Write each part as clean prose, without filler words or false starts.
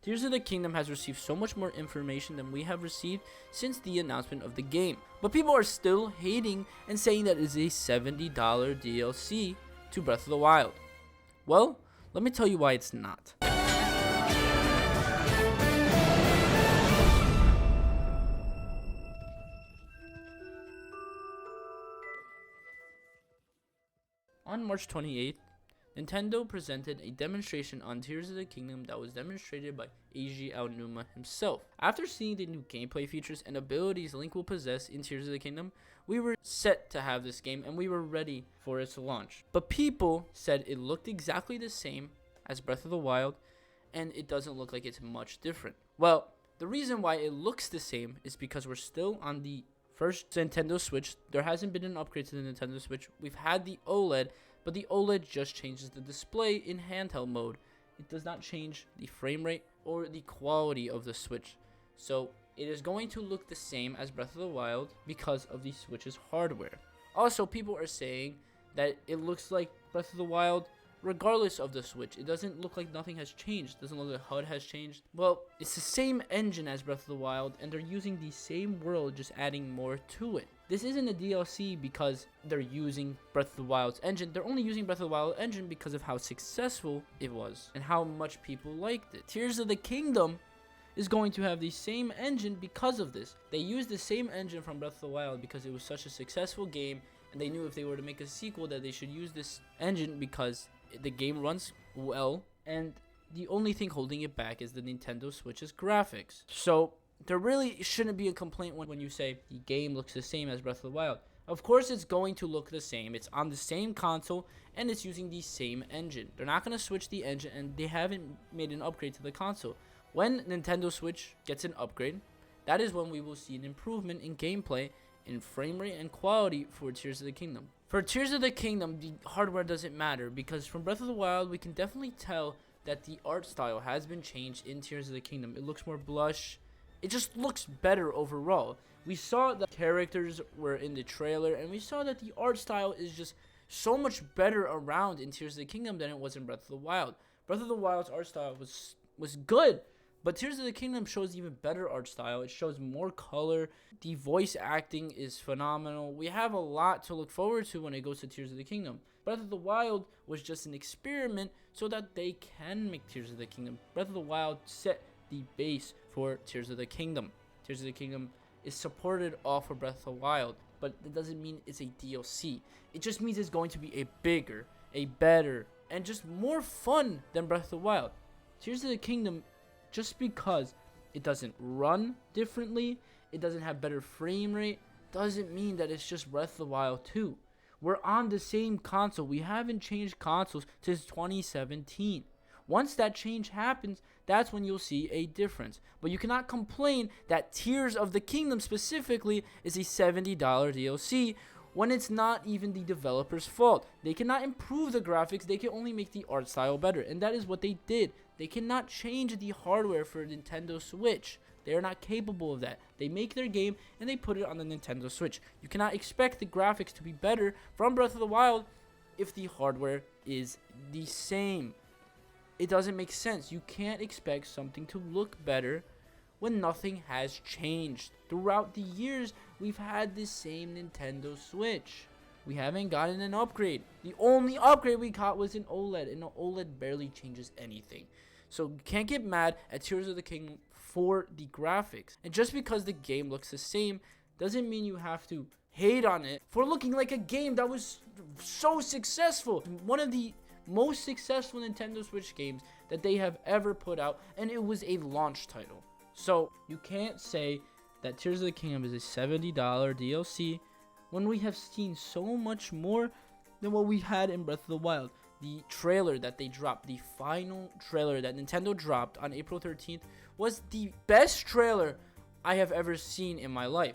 Tears of the Kingdom has received so much more information than we have received since the announcement of the game. But people are still hating and saying that it is a $70 DLC to Breath of the Wild. Well, let me tell you why it's not. On March 28th, Nintendo presented a demonstration on Tears of the Kingdom that was demonstrated by Eiji Aonuma himself. After seeing the new gameplay features and abilities Link will possess in Tears of the Kingdom, we were set to have this game and we were ready for its launch. But people said it looked exactly the same as Breath of the Wild and it doesn't look like it's much different. Well, the reason why it looks the same is because we're still on the first Nintendo Switch. There hasn't been an upgrade to the Nintendo Switch. We've had the OLED, but the OLED just changes the display in handheld mode. It does not change the frame rate or the quality of the Switch. So it is going to look the same as Breath of the Wild because of the Switch's hardware. Also, people are saying that it looks like Breath of the Wild regardless of the Switch. It doesn't look like nothing has changed. It doesn't look like HUD has changed. Well, it's the same engine as Breath of the Wild, and they're using the same world, just adding more to it. This isn't a DLC because they're using Breath of the Wild's engine. They're only using Breath of the Wild engine because of how successful it was and how much people liked it. Tears of the Kingdom is going to have the same engine because of this. They used the same engine from Breath of the Wild because it was such a successful game, and they knew if they were to make a sequel that they should use this engine because the game runs well, and the only thing holding it back is the Nintendo Switch's graphics. So there really shouldn't be a complaint when you say the game looks the same as Breath of the Wild. Of course it's going to look the same. It's on the same console and it's using the same engine. They're not going to switch the engine, and they haven't made an upgrade to the console. When Nintendo Switch gets an upgrade, that is when we will see an improvement in gameplay, in frame rate and quality for Tears of the Kingdom. For Tears of the Kingdom, the hardware doesn't matter because from Breath of the Wild, we can definitely tell that the art style has been changed in Tears of the Kingdom. It looks more blush. It just looks better overall. We saw the characters were in the trailer, and we saw that the art style is just so much better around in Tears of the Kingdom than it was in Breath of the Wild. Breath of the Wild's art style was good, but Tears of the Kingdom shows even better art style. It shows more color. The voice acting is phenomenal. We have a lot to look forward to when it goes to Tears of the Kingdom. Breath of the Wild was just an experiment so that they can make Tears of the Kingdom. Breath of the Wild set the base for Tears of the Kingdom. Tears of the Kingdom is supported off of Breath of the Wild, but that doesn't mean it's a DLC. It just means it's going to be a bigger, a better, and just more fun than Breath of the Wild. Tears of the Kingdom, just because it doesn't run differently, it doesn't have better frame rate, doesn't mean that it's just Breath of the Wild 2. We're on the same console. We haven't changed consoles since 2017. Once that change happens, that's when you'll see a difference. But you cannot complain that Tears of the Kingdom specifically is a $70 DLC when it's not even the developer's fault. They cannot improve the graphics, they can only make the art style better, and that is what they did. They cannot change the hardware for Nintendo Switch. They are not capable of that. They make their game and they put it on the Nintendo Switch. You cannot expect the graphics to be better from Breath of the Wild if the hardware is the same. It doesn't make sense. You can't expect something to look better when nothing has changed. Throughout the years, we've had the same Nintendo Switch. We haven't gotten an upgrade. The only upgrade we got was an OLED, and an OLED barely changes anything. So you can't get mad at Tears of the Kingdom for the graphics. And just because the game looks the same doesn't mean you have to hate on it for looking like a game that was so successful. One of the most successful Nintendo Switch games that they have ever put out, and it was a launch title. So you can't say that Tears of the Kingdom is a $70 DLC when we have seen so much more than what we had in Breath of the Wild. The trailer that they dropped, the final trailer that Nintendo dropped on April 13th, was the best trailer I have ever seen in my life.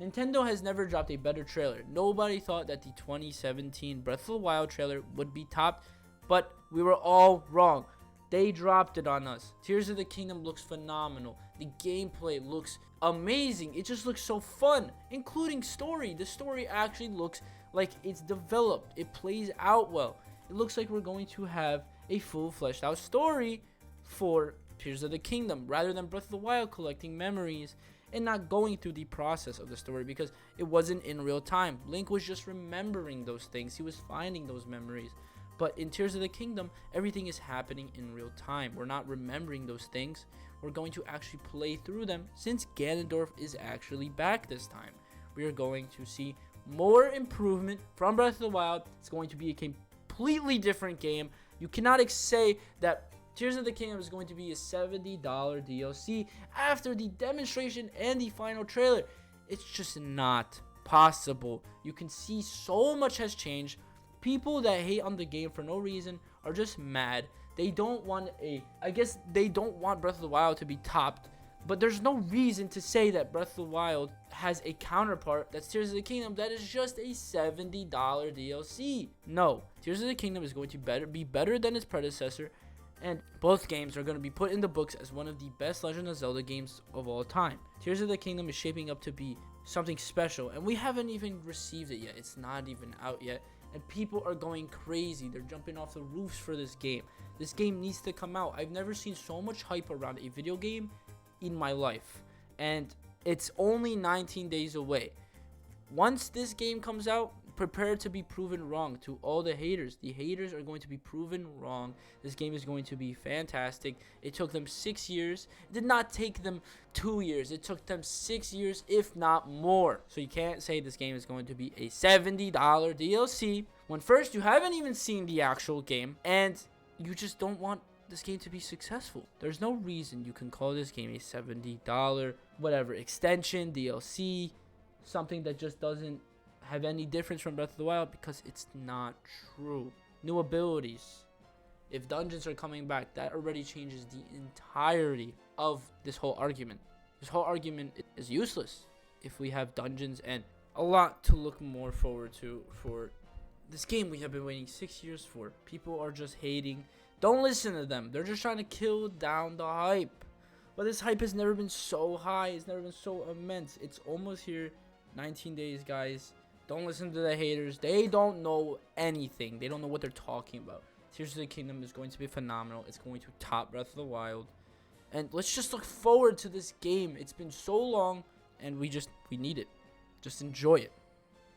Nintendo has never dropped a better trailer. Nobody thought that the 2017 Breath of the Wild trailer would be topped, but we were all wrong. They dropped it on us. Tears of the Kingdom looks phenomenal. The gameplay looks amazing. It just looks so fun, including story. The story actually looks like it's developed. It plays out well. It looks like we're going to have a full fleshed out story for Tears of the Kingdom rather than Breath of the Wild, collecting memories and not going through the process of the story because it wasn't in real time. Link was just remembering those things. He was finding those memories. But in Tears of the Kingdom, everything is happening in real time. We're not remembering those things. We're going to actually play through them since Ganondorf is actually back this time. We are going to see more improvement from Breath of the Wild. It's going to be a completely different game. You cannot say that Tears of the Kingdom is going to be a $70 DLC after the demonstration and the final trailer. It's just not possible. You can see so much has changed. People that hate on the game for no reason are just mad. They don't want they don't want Breath of the Wild to be topped. But there's no reason to say that Breath of the Wild has a counterpart that's Tears of the Kingdom that is just a $70 DLC. No, Tears of the Kingdom is going to be better than its predecessor. And both games are going to be put in the books as one of the best Legend of Zelda games of all time. Tears of the Kingdom is shaping up to be something special, and we haven't even received it yet. It's not even out yet, and people are going crazy. They're jumping off the roofs for this game. This game needs to come out. I've never seen so much hype around a video game in my life, and it's only 19 days away. Once this game comes out, prepare to be proven wrong to all the haters. The haters are going to be proven wrong. This game is going to be fantastic. It took them 6 years. It did not take them 2 years. It took them 6 years, if not more. So you can't say this game is going to be a $70 DLC when first you haven't even seen the actual game and you just don't want this game to be successful. There's no reason you can call this game a $70 whatever extension, DLC, something that just doesn't have any difference from Breath of the Wild, because it's not true. New abilities, if dungeons are coming back, that already changes the entirety of this whole argument. This whole argument is useless if we have dungeons and a lot to look more forward to for this game we have been waiting 6 years for. People are just hating. Don't listen to them. They're just trying to kill down the hype. But this hype has never been so high. It's never been so immense. It's almost here. 19 days, guys. Don't listen to the haters. They don't know anything. They don't know what they're talking about. Tears of the Kingdom is going to be phenomenal. It's going to top Breath of the Wild. And let's just look forward to this game. It's been so long, and we need it. Just enjoy it.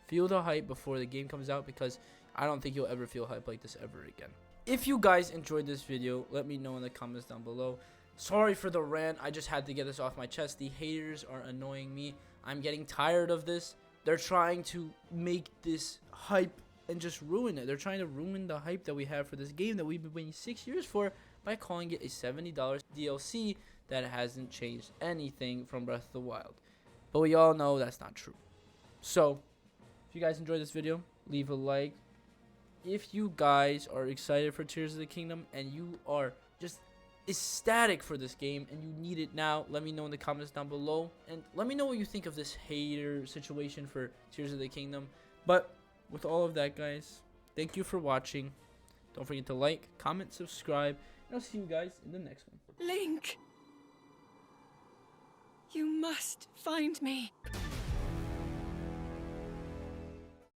Feel the hype before the game comes out, because I don't think you'll ever feel hype like this ever again. If you guys enjoyed this video, let me know in the comments down below. Sorry for the rant. I just had to get this off my chest. The haters are annoying me. I'm getting tired of this. They're trying to make this hype and just ruin it. They're trying to ruin the hype that we have for this game that we've been waiting 6 years for by calling it a $70 DLC that hasn't changed anything from Breath of the Wild. But we all know that's not true. So, if you guys enjoyed this video, leave a like. If you guys are excited for Tears of the Kingdom and you are just ecstatic for this game and you need it now, let me know in the comments down below, and let me know what you think of this hater situation for Tears of the Kingdom. But with all of that, guys, thank you for watching. Don't forget to like, comment, subscribe, and I'll see you guys in the next one. Link, you must find me.